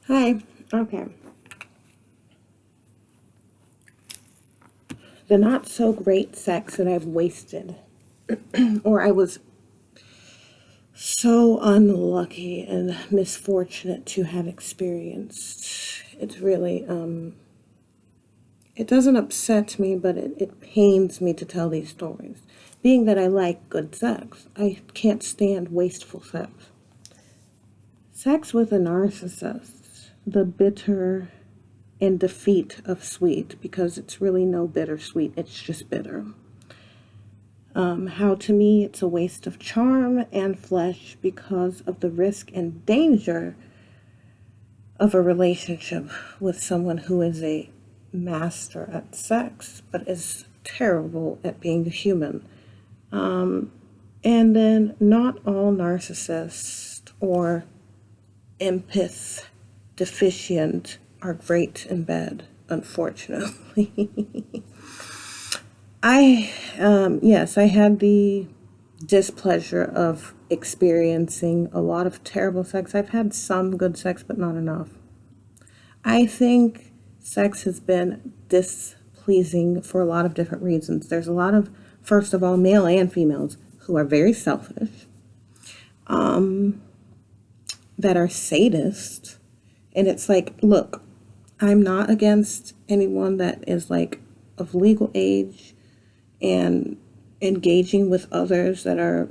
Hi. Okay. The not so great sex that I've wasted, or I was so unlucky and misfortunate to have experienced. It's really, it doesn't upset me, but it pains me to tell these stories. Being that I like good sex, I can't stand wasteful sex. Sex with a narcissist, the bitter and defeat of sweet, because it's really no bittersweet, it's just bitter. How to me it's a waste of charm and flesh because of the risk and danger of a relationship with someone who is a master at sex but is terrible at being a human. And then not all narcissists or empath deficient are great in bed, unfortunately. Yes, I had the displeasure of experiencing a lot of terrible sex. I've had some good sex, but not enough. I think sex has been displeasing for a lot of different reasons. There's a lot of, first of all, male and females who are very selfish, that are sadists. And it's like, look, I'm not against anyone that is like of legal age and engaging with others that are,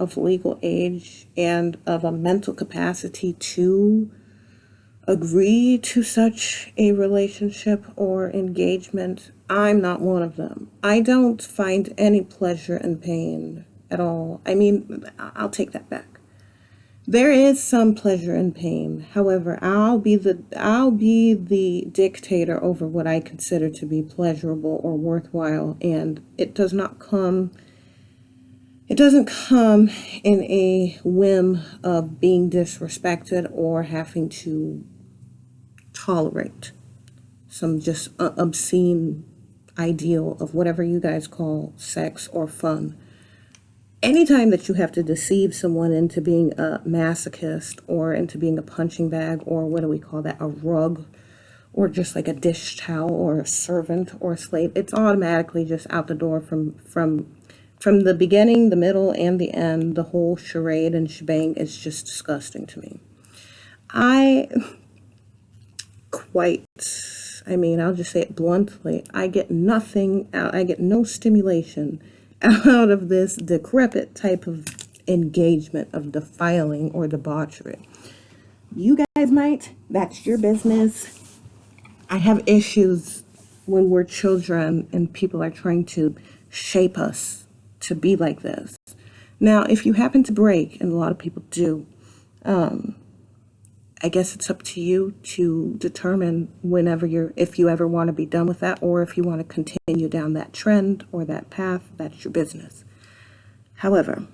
of legal age and of a mental capacity to agree to such a relationship or engagement. I'm not one of them. I don't find any pleasure in pain at all. I mean, I'll take that back. There is some pleasure in pain. However, I'll be the dictator over what I consider to be pleasurable or worthwhile, and it doesn't come in a whim of being disrespected or having to tolerate some just obscene ideal of whatever you guys call sex or fun. Anytime that you have to deceive someone into being a masochist or into being a punching bag, or what do we call that, a rug, or just like a dish towel or a servant or a slave, it's automatically just out the door from the beginning, the middle, and the end. The whole charade and shebang is just disgusting to me. I quite, I mean, I'll just say it bluntly, I get nothing out, I get no stimulation out of this decrepit type of engagement of defiling or debauchery. You guys might, that's your business. I have issues when we're children and people are trying to shape us to be like this. Now, if you happen to break, and a lot of people do, I guess it's up to you to determine if you ever want to be done with that, or if you want to continue down that trend or that path, that's your business. However,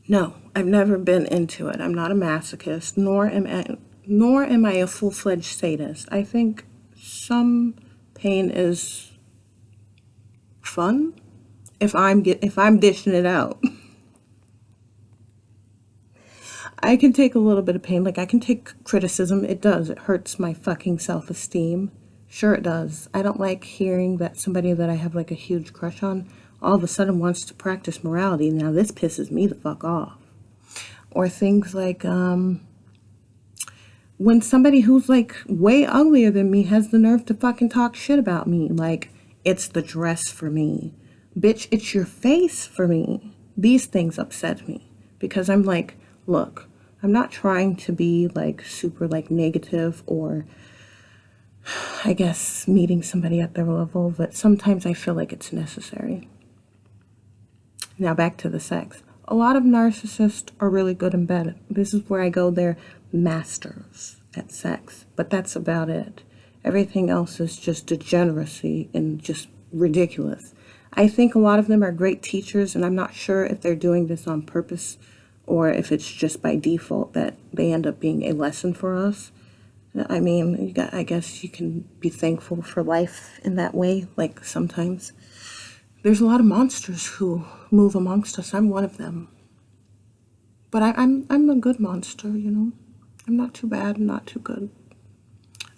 no, I've never been into it. I'm not a masochist, nor am I a full-fledged sadist. I think some pain is fun if I'm dishing it out. I can take a little bit of pain. Like, I can take criticism. It does. It hurts my fucking self-esteem. Sure it does. I don't like hearing that somebody that I have like a huge crush on all of a sudden wants to practice morality. Now this pisses me the fuck off. Or things like when somebody who's like way uglier than me has the nerve to fucking talk shit about me. Like, it's the dress for me. Bitch, it's your face for me. These things upset me because I'm like, look, I'm not trying to be like super like negative or I guess meeting somebody at their level, but sometimes I feel like it's necessary. Now back to the sex. A lot of narcissists are really good in bed. This is where I go, they're masters at sex, but that's about it. Everything else is just degeneracy and just ridiculous. I think a lot of them are great teachers, and I'm not sure if they're doing this on purpose or if it's just by default that they end up being a lesson for us. I mean, I guess you can be thankful for life in that way. Like, sometimes there's a lot of monsters who move amongst us. I'm one of them, but I'm a good monster. I'm not too bad, not too good.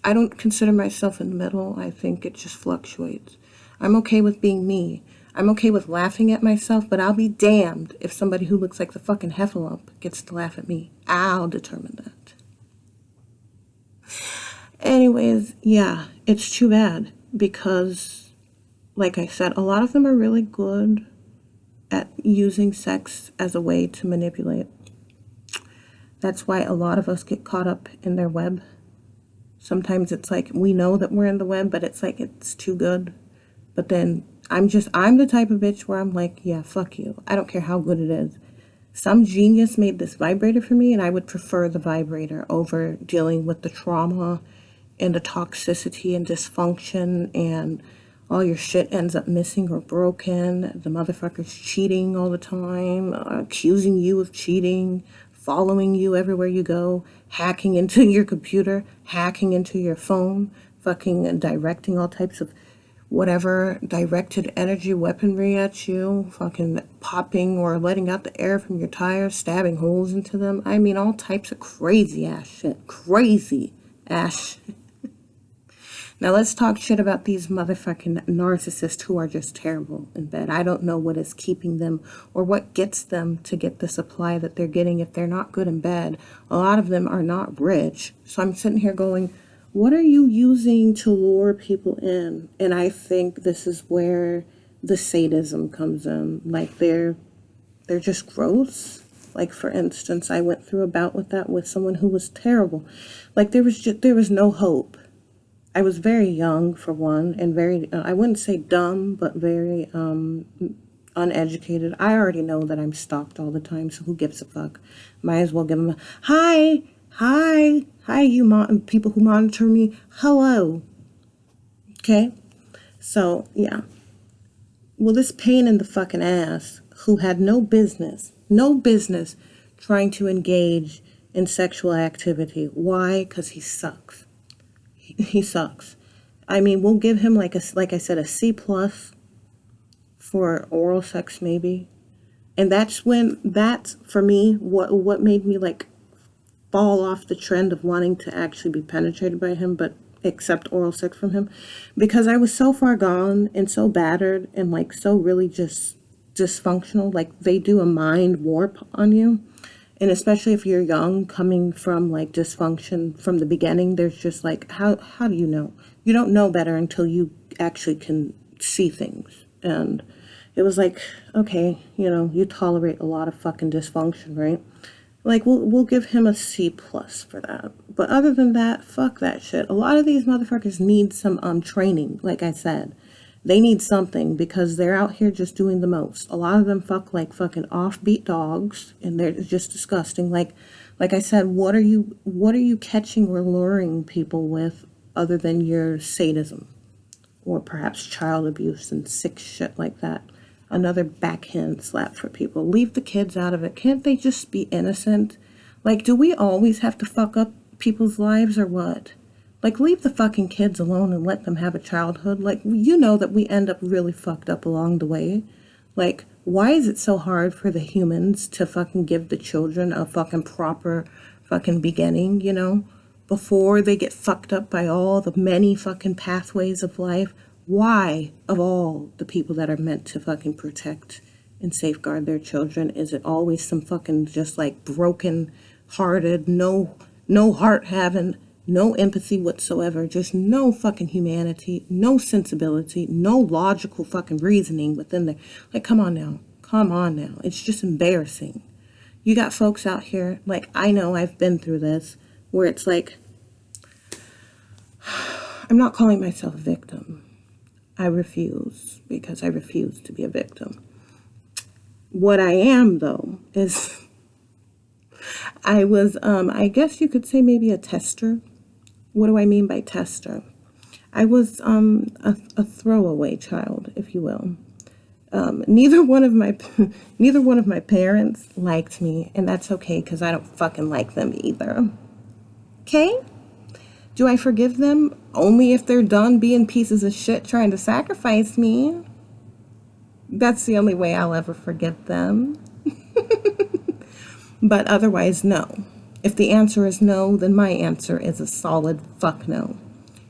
I don't consider myself in the middle. I think it just fluctuates. I'm okay with being me. I'm okay with laughing at myself, but I'll be damned if somebody who looks like the fucking heffalump gets to laugh at me. I'll determine that. Anyways, yeah, it's too bad because, like I said, a lot of them are really good at using sex as a way to manipulate. That's why a lot of us get caught up in their web. Sometimes it's like we know that we're in the web, but it's like it's too good. But then I'm the type of bitch where I'm like, yeah, fuck you. I don't care how good it is. Some genius made this vibrator for me, and I would prefer the vibrator over dealing with the trauma and the toxicity and dysfunction, and all your shit ends up missing or broken. The motherfucker's cheating all the time, accusing you of cheating, following you everywhere you go, hacking into your computer, hacking into your phone, fucking directing all types of whatever directed energy weaponry at you, fucking popping or letting out the air from your tires, stabbing holes into them. I mean, all types of crazy ass shit. Crazy ass shit. Now let's talk shit about these motherfucking narcissists who are just terrible in bed. I don't know what is keeping them or what gets them to get the supply that they're getting if they're not good in bed. A lot of them are not rich. So I'm sitting here going, what are you using to lure people in? And I think this is where the sadism comes in. Like they're just gross. Like for instance, I went through a bout with that with someone who was terrible. Like there was no hope. I was very young for one, and very I wouldn't say dumb, but very uneducated. I already know that I'm stalked all the time, so who gives a fuck? Might as well give them a hi, hi, hi, you people who monitor me. Hello. Okay? So, yeah. Well, this pain in the fucking ass who had no business trying to engage in sexual activity. Why? Because he sucks. He sucks. I mean, we'll give him like I said, a C+ for oral sex maybe. And that's for me what made me like fall off the trend of wanting to actually be penetrated by him, but accept oral sex from him, because I was so far gone and so battered and like so really just dysfunctional. Like they do a mind warp on you. And especially if you're young, coming from like dysfunction from the beginning, there's just like, how do you know? You don't know better until you actually can see things. And it was like, okay, you tolerate a lot of fucking dysfunction, right? Like we'll give him a C+ for that. But other than that, fuck that shit. A lot of these motherfuckers need some training, like I said. They need something because they're out here just doing the most. A lot of them fuck like fucking offbeat dogs, and they're just disgusting. Like I said, what are you catching or luring people with other than your sadism or perhaps child abuse and sick shit like that? Another backhand slap for people. Leave the kids out of it. Can't they just be innocent? Like, do we always have to fuck up people's lives or what? Like, leave the fucking kids alone and let them have a childhood. Like, you know that we end up really fucked up along the way. Like, why is it so hard for the humans to fucking give the children a fucking proper fucking beginning, before they get fucked up by all the many fucking pathways of life? Why, of all the people that are meant to fucking protect and safeguard their children, is it always some fucking just like broken hearted, no heart having, no empathy whatsoever, just no fucking humanity, no sensibility, no logical fucking reasoning within there. Like, come on now. It's just embarrassing. You got folks out here, like, I know I've been through this, where it's like, I'm not calling myself a victim. I refuse, because I refuse to be a victim. What I am, though, is I was, I guess you could say maybe a tester. What do I mean by tester? I was a throwaway child, if you will. Neither one of my parents liked me, and that's okay because I don't fucking like them either. Okay? Do I forgive them? Only if they're done being pieces of shit trying to sacrifice me. That's the only way I'll ever forgive them. But otherwise, no. If the answer is no, then my answer is a solid fuck no.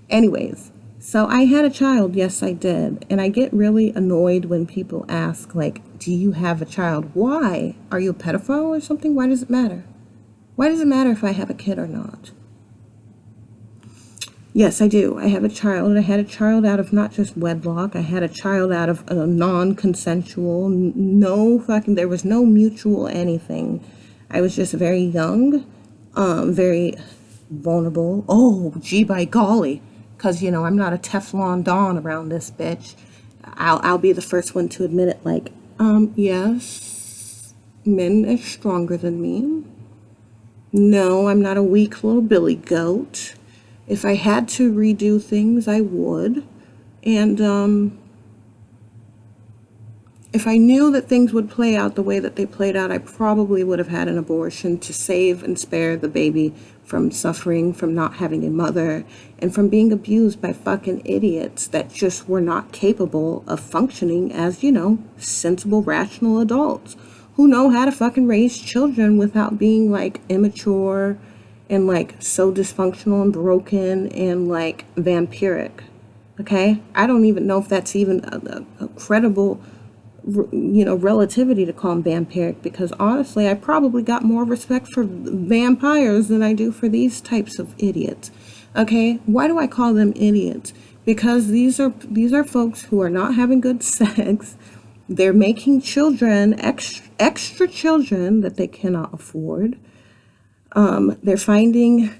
Anyways, so I had a child. Yes, I did. And I get really annoyed when people ask, like, do you have a child? Why? Are you a pedophile or something? Why does it matter? Why does it matter if I have a kid or not? Yes, I do. I have a child. I had a child out of not just wedlock. I had a child out of a non-consensual, there was no mutual anything. I was just very young, very vulnerable. Oh, gee, by golly. Because, I'm not a Teflon Don around this bitch. I'll be the first one to admit it. Like, yes, men are stronger than me. No, I'm not a weak little billy goat. If I had to redo things, I would. And if I knew that things would play out the way that they played out, I probably would have had an abortion to save and spare the baby from suffering, from not having a mother, and from being abused by fucking idiots that just were not capable of functioning as, sensible, rational adults who know how to fucking raise children without being like immature and like so dysfunctional and broken and like vampiric. Okay? I don't even know if that's even a credible relativity to call them vampiric, because honestly I probably got more respect for vampires than I do for these types of idiots. Okay? Why do I call them idiots? Because these are folks who are not having good sex. They're making children, extra children that they cannot afford. They're finding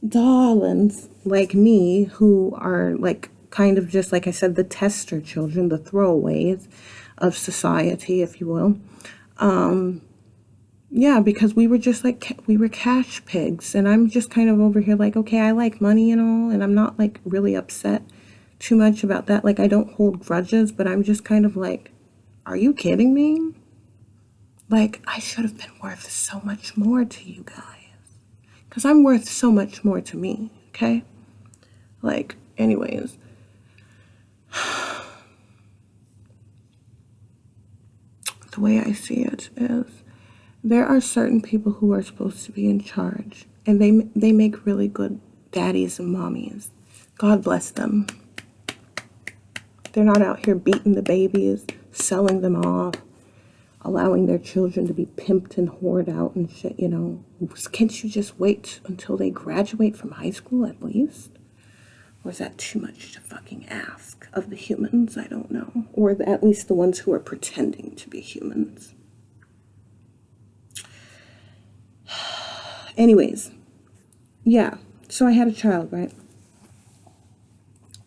darlings like me who are like kind of just, like I said, the tester children, the throwaways of society, if you will. Yeah, because we were just like, we were cash pigs. And I'm just kind of over here like, okay, I like money and all, and I'm not like really upset too much about that. Like, I don't hold grudges, but I'm just kind of like, are you kidding me? Like, I should have been worth so much more to you guys. Because I'm worth so much more to me, okay? Like, anyways. The way I see it is, there are certain people who are supposed to be in charge. And they make really good daddies and mommies. God bless them. They're not out here beating the babies, selling them off, allowing their children to be pimped and whored out and shit, Can't you just wait until they graduate from high school at least? Or is that too much to fucking ask of the humans? I don't know. Or at least the ones who are pretending to be humans. Anyways, yeah. So I had a child, right?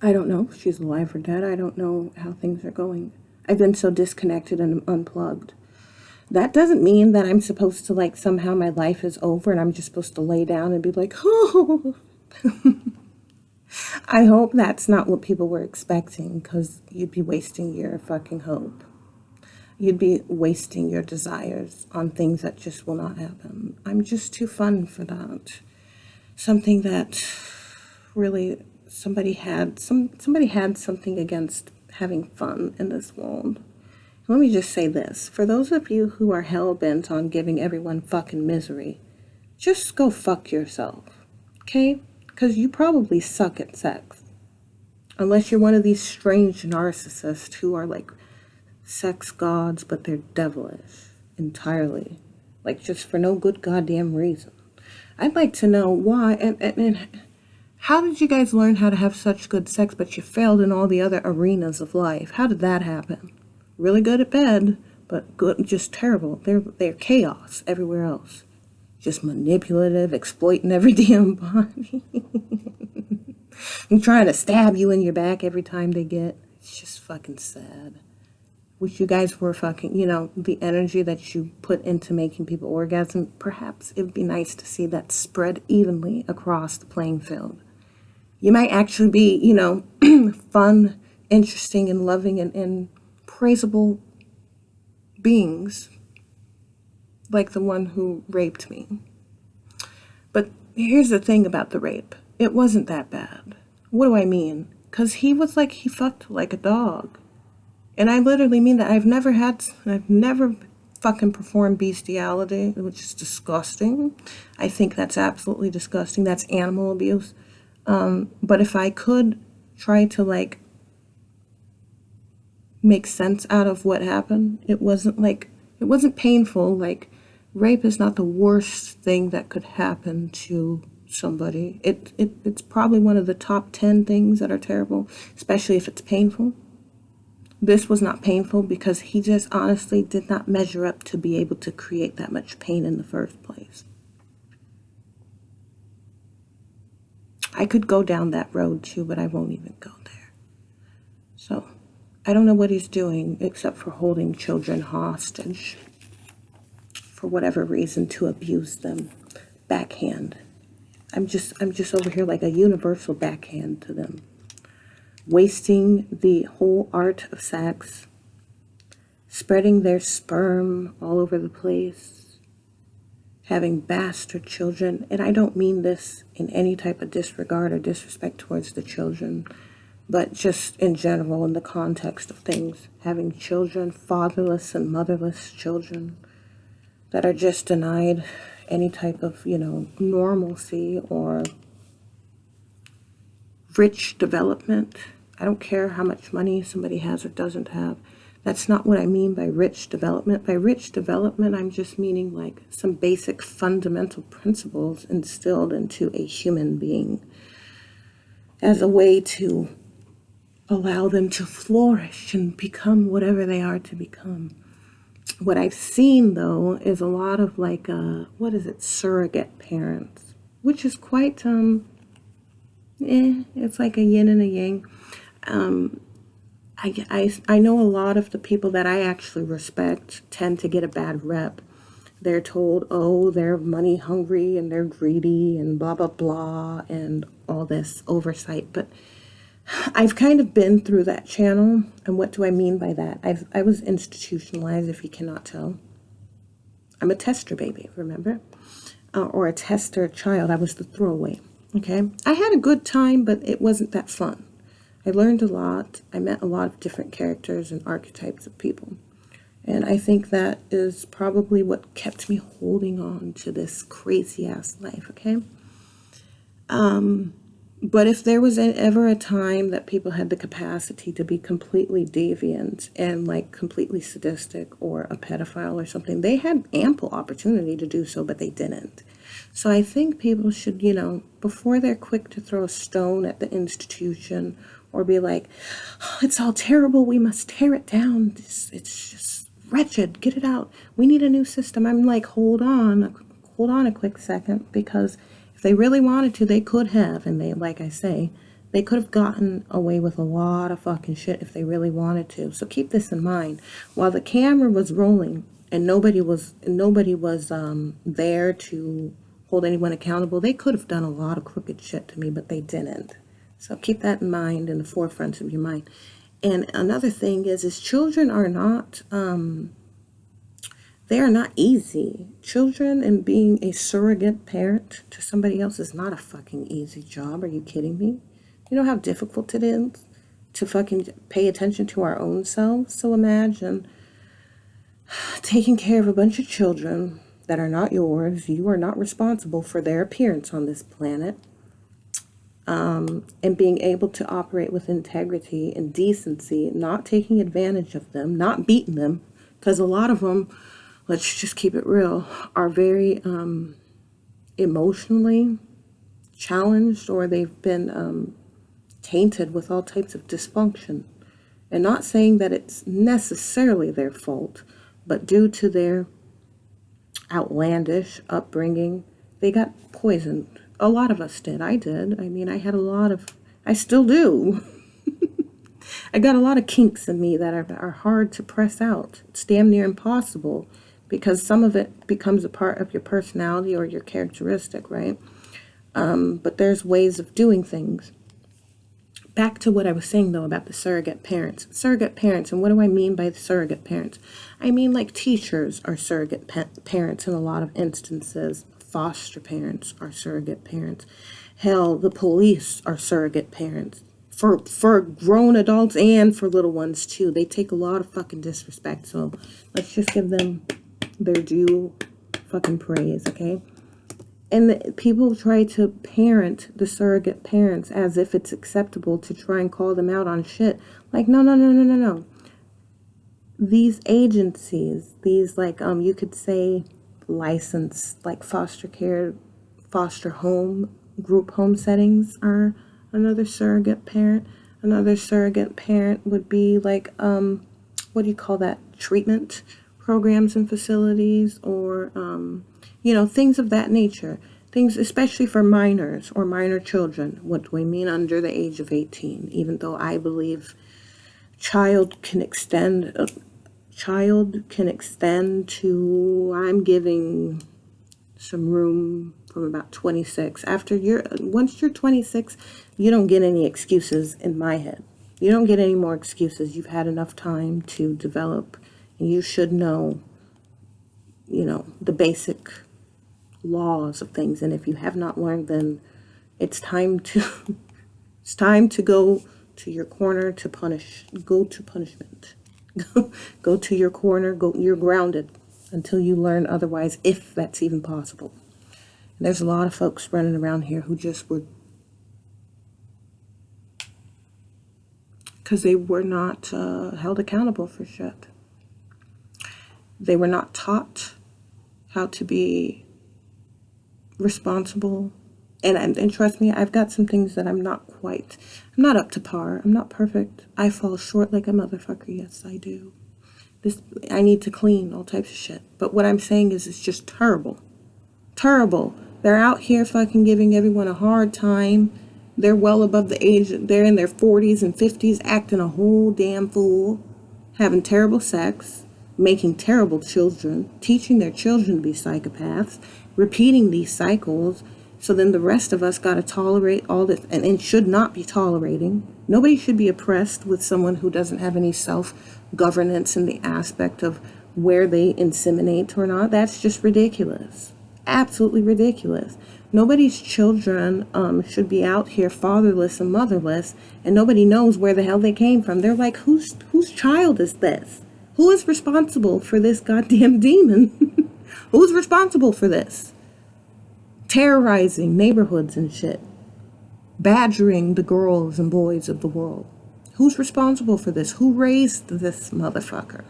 I don't know if she's alive or dead. I don't know how things are going. I've been so disconnected and unplugged. That doesn't mean that I'm supposed to, like, somehow my life is over and I'm just supposed to lay down and be like, oh. I hope that's not what people were expecting, because you'd be wasting your fucking hope. You'd be wasting your desires on things that just will not happen. I'm just too fun for that. Something that really somebody had something against having fun in this world. Let me just say this. For those of you who are hell-bent on giving everyone fucking misery, just go fuck yourself, okay? Because you probably suck at sex. Unless you're one of these strange narcissists who are like sex gods, but they're devilish entirely. Like, just for no good goddamn reason. I'd like to know why, and how did you guys learn how to have such good sex, but you failed in all the other arenas of life? How did that happen? Really good at bed, but good, just terrible. They're chaos everywhere else. Just manipulative, exploiting every damn body. And trying to stab you in your back every time they get. It's just fucking sad. Wish you guys were fucking, the energy that you put into making people orgasm. Perhaps it would be nice to see that spread evenly across the playing field. You might actually be, fun, interesting, and loving, and praisable beings, like the one who raped me. But here's the thing about the rape. It wasn't that bad. What do I mean? Because he fucked like a dog. And I literally mean that. I've never fucking perform bestiality, which is disgusting. I think that's absolutely disgusting. That's animal abuse. But if I could try to like make sense out of what happened, it wasn't painful. Like, rape is not the worst thing that could happen to somebody. It's probably one of the top 10 things that are terrible, especially if it's painful. This was not painful because he just honestly did not measure up to be able to create that much pain in the first place. I could go down that road too, but I won't even go there. So, I don't know what he's doing except for holding children hostage for whatever reason to abuse them. Backhand. I'm just over here like a universal backhand to them. Wasting the whole art of sex, spreading their sperm all over the place, having bastard children. And I don't mean this in any type of disregard or disrespect towards the children, but just in general, in the context of things, having children, fatherless and motherless children that are just denied any type of, normalcy or rich development. I don't care how much money somebody has or doesn't have. That's not what I mean by rich development. By rich development, I'm just meaning like some basic fundamental principles instilled into a human being as a way to allow them to flourish and become whatever they are to become. What I've seen, though, is a lot of like, surrogate parents, which is quite, it's like a yin and a yang. I know a lot of the people that I actually respect tend to get a bad rep. They're told, oh, they're money hungry and they're greedy and blah, blah, blah, and all this oversight. But I've kind of been through that channel. And what do I mean by that? I was institutionalized, if you cannot tell. I'm a tester baby, remember? Or a tester child. I was the throwaway, okay? I had a good time, but it wasn't that fun. I learned a lot. I met a lot of different characters and archetypes of people. And I think that is probably what kept me holding on to this crazy-ass life, okay? But if there was ever a time that people had the capacity to be completely deviant and like completely sadistic or a pedophile or something, they had ample opportunity to do so, but they didn't. So I think people should, before they're quick to throw a stone at the institution or be like, oh, it's all terrible, we must tear it down, it's just wretched, get it out, we need a new system. I'm like, hold on a quick second, because if they really wanted to, they could have, and they, like I say, they could have gotten away with a lot of fucking shit if they really wanted to. So keep this in mind. While the camera was rolling and nobody was there to hold anyone accountable, they could have done a lot of crooked shit to me, but they didn't. So keep that in mind, in the forefront of your mind. And another thing is children are not, they are not easy. Children and being a surrogate parent to somebody else is not a fucking easy job. Are you kidding me? You know how difficult it is to fucking pay attention to our own selves? So imagine taking care of a bunch of children that are not yours. You are not responsible for their appearance on this planet. And being able to operate with integrity and decency, not taking advantage of them, not beating them, because a lot of them, let's just keep it real, are very emotionally challenged, or they've been tainted with all types of dysfunction. And not saying that it's necessarily their fault, but due to their outlandish upbringing, they got poisoned. A lot of us did. I did. I mean, I still do. I got a lot of kinks in me that are hard to press out. It's damn near impossible, because some of it becomes a part of your personality or your characteristic, right? But there's ways of doing things. Back to what I was saying, though, about the surrogate parents. Surrogate parents, and what do I mean by the surrogate parents? I mean, like, teachers are surrogate parents in a lot of instances. Foster parents are surrogate parents. Hell, the police are surrogate parents. For grown adults and for little ones, too. They take a lot of fucking disrespect, so let's just give them their due fucking praise, okay? And people try to parent the surrogate parents as if it's acceptable to try and call them out on shit. Like, no, no, no, no, no, no. These agencies, these, like, you could say licensed, like, foster care, foster home, group home settings are another surrogate parent. Another surrogate parent would be like, what do you call that? Treatment programs and facilities, or, things of that nature. Things, especially for minors or minor children. What do we mean under the age of 18? Even though I believe child can extend to, I'm giving some room from about 26. Once you're 26, you don't get any excuses in my head. You don't get any more excuses. You've had enough time to develop, and you should know, the basic laws of things. And if you have not learned, then it's time to go to your corner to go to punishment. Go to your corner, you're grounded until you learn otherwise, if that's even possible. And there's a lot of folks running around here who just were, because they were not held accountable for shit. They were not taught how to be responsible. And trust me, I've got some things that I'm not up to par. I'm not perfect. I fall short like a motherfucker. Yes, I do. I need to clean all types of shit. But what I'm saying is, it's just terrible. Terrible. They're out here fucking giving everyone a hard time. They're well above the age. They're in their 40s and 50s, acting a whole damn fool, having terrible sex, making terrible children, teaching their children to be psychopaths, repeating these cycles. So then the rest of us got to tolerate all this, and should not be tolerating. Nobody should be oppressed with someone who doesn't have any self-governance in the aspect of where they inseminate or not. That's just ridiculous. Absolutely ridiculous. Nobody's children should be out here fatherless and motherless, and nobody knows where the hell they came from. They're like, whose child is this? Who is responsible for this goddamn demon? Who's responsible for this? Terrorizing neighborhoods and shit. Badgering the girls and boys of the world. Who's responsible for this? Who raised this motherfucker?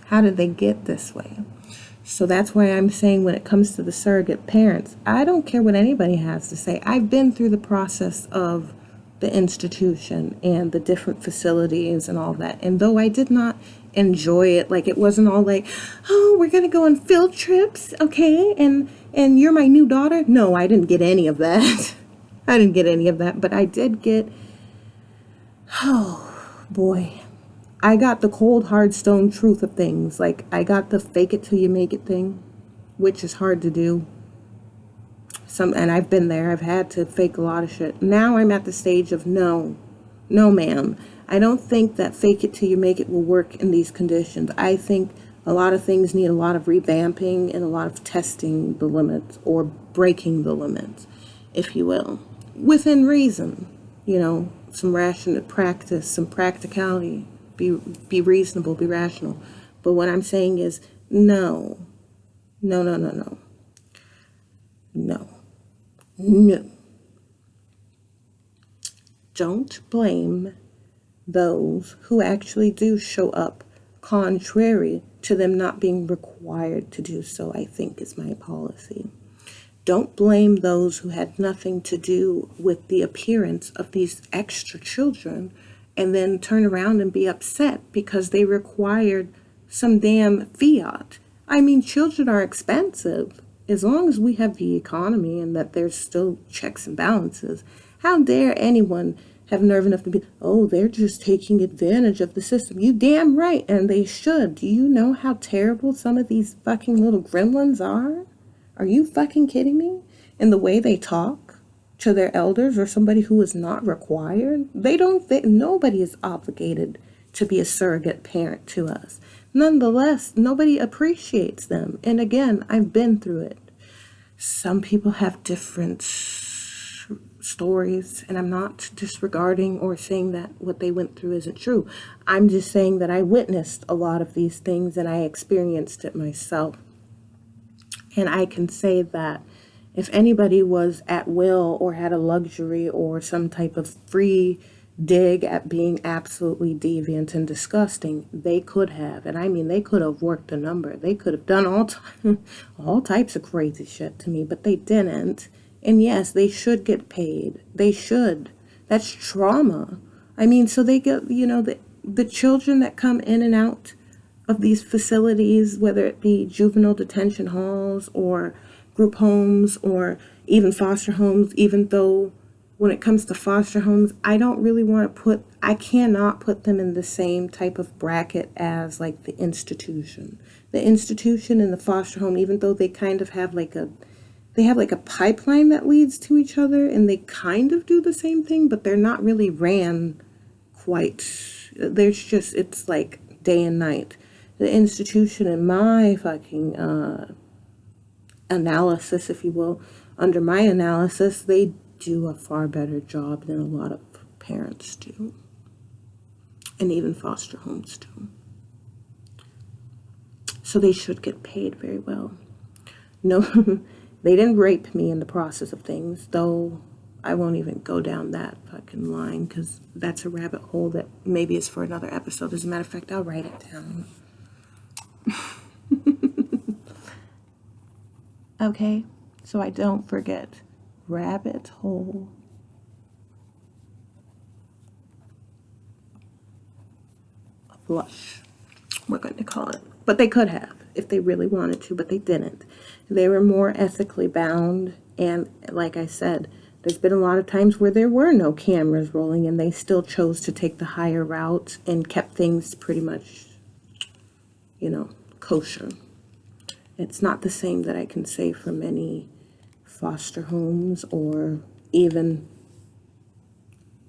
How did they get this way? So that's why I'm saying, when it comes to the surrogate parents, I don't care what anybody has to say. I've been through the process of the institution and the different facilities and all that. And though I did not enjoy it, like, it wasn't all like, oh, we're going to go on field trips, okay? And you're my new daughter. No, I didn't get any of that. I didn't get any of that, but I did get, oh boy, I got the cold, hard stone truth of things. Like, I got the fake it till you make it thing, which is hard to do. And I've been there. I've had to fake a lot of shit. Now I'm at the stage of no, ma'am. I don't think that fake it till you make it will work in these conditions. I think a lot of things need a lot of revamping and a lot of testing the limits, or breaking the limits, if you will, within reason. Some rational practice, some practicality. Be reasonable, be rational. But what I'm saying is, no. Don't blame those who actually do show up, contrary to them not being required to do so, I think is my policy. Don't blame those who had nothing to do with the appearance of these extra children, and then turn around and be upset because they required some damn fiat. I mean, children are expensive. As long as we have the economy and that there's still checks and balances, how dare anyone have nerve enough to be, oh, they're just taking advantage of the system. You damn right, and they should. Do you know how terrible some of these fucking little gremlins are? Are you fucking kidding me? In the way they talk to their elders or somebody who is not required? Nobody is obligated to be a surrogate parent to us. Nonetheless, nobody appreciates them. And again, I've been through it. Some people have different stories, and I'm not disregarding or saying that what they went through isn't true. I'm just saying that I witnessed a lot of these things and I experienced it myself. And I can say that if anybody was at will or had a luxury or some type of free dig at being absolutely deviant and disgusting, they could have. And I mean, they could have worked a number. They could have done all types of crazy shit to me, but they didn't. And yes, they should get paid. They should. That's trauma. I mean, so they get, the children that come in and out of these facilities, whether it be juvenile detention halls or group homes or even foster homes, even though when it comes to foster homes, I cannot put them in the same type of bracket as like the institution. The institution and the foster home, even though they kind of have like a pipeline that leads to each other and they kind of do the same thing, but they're not really ran quite. It's like day and night. The institution, in my fucking analysis, if you will, under my analysis, they do a far better job than a lot of parents do. And even foster homes do. So they should get paid very well. No, they didn't rape me in the process of things, though I won't even go down that fucking line because that's a rabbit hole that maybe is for another episode. As a matter of fact, I'll write it down. Okay, so I don't forget. Rabbit hole. A blush, we're going to call it. But they could have if they really wanted to, but they didn't. They were more ethically bound. And like I said, there's been a lot of times where there were no cameras rolling and they still chose to take the higher route and kept things pretty much, kosher. It's not the same that I can say for many foster homes or even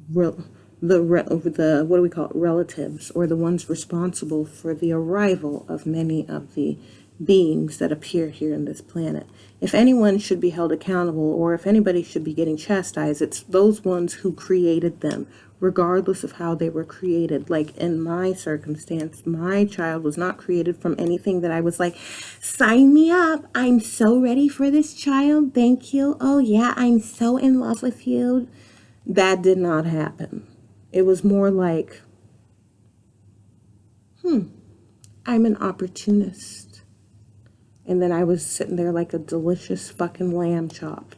what do we call it, relatives, or the ones responsible for the arrival of many of the beings that appear here in this planet. If anyone should be held accountable or if anybody should be getting chastised, it's those ones who created them, regardless of how they were created. Like in my circumstance, my child was not created from anything that I was like, sign me up. I'm so ready for this child. Thank you. Oh yeah, I'm so in love with you. That did not happen. It was more like, I'm an opportunist. And then I was sitting there like a delicious fucking lamb chop,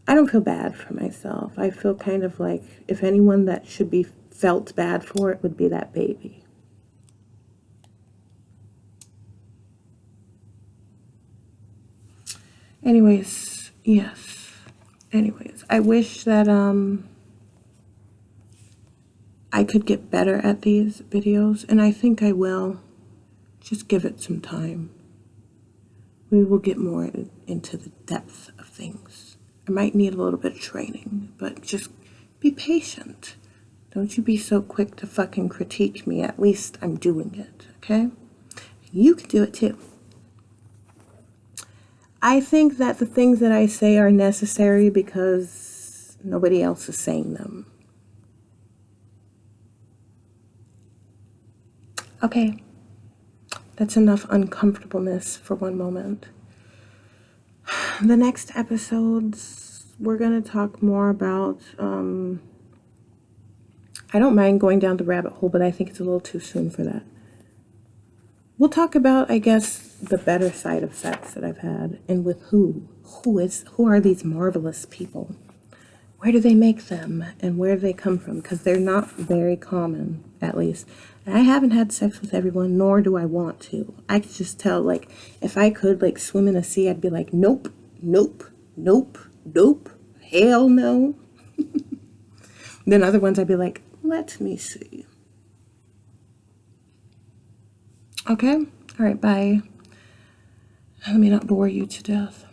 I don't feel bad for myself. I feel kind of like if anyone that should be felt bad for it would be that baby. Anyways, yes. I wish that I could get better at these videos, and I think I will. Just give it some time. We will get more into the depth of things. I might need a little bit of training, but just be patient. Don't you be so quick to fucking critique me. At least I'm doing it, okay? You can do it too. I think that the things that I say are necessary because nobody else is saying them. Okay. That's enough uncomfortableness for one moment. The next episodes, we're going to talk more about, I don't mind going down the rabbit hole, but I think it's a little too soon for that. We'll talk about, I guess, the better side of sex that I've had and with who. Who are these marvelous people? Where do they make them and where do they come from? Because they're not very common, at least. And I haven't had sex with everyone, nor do I want to. I could just tell, like, if I could, like, swim in a sea, I'd be like, nope, nope, nope, nope, hell no. Then other ones I'd be like, let me see. Okay? All right, bye. Let me not bore you to death.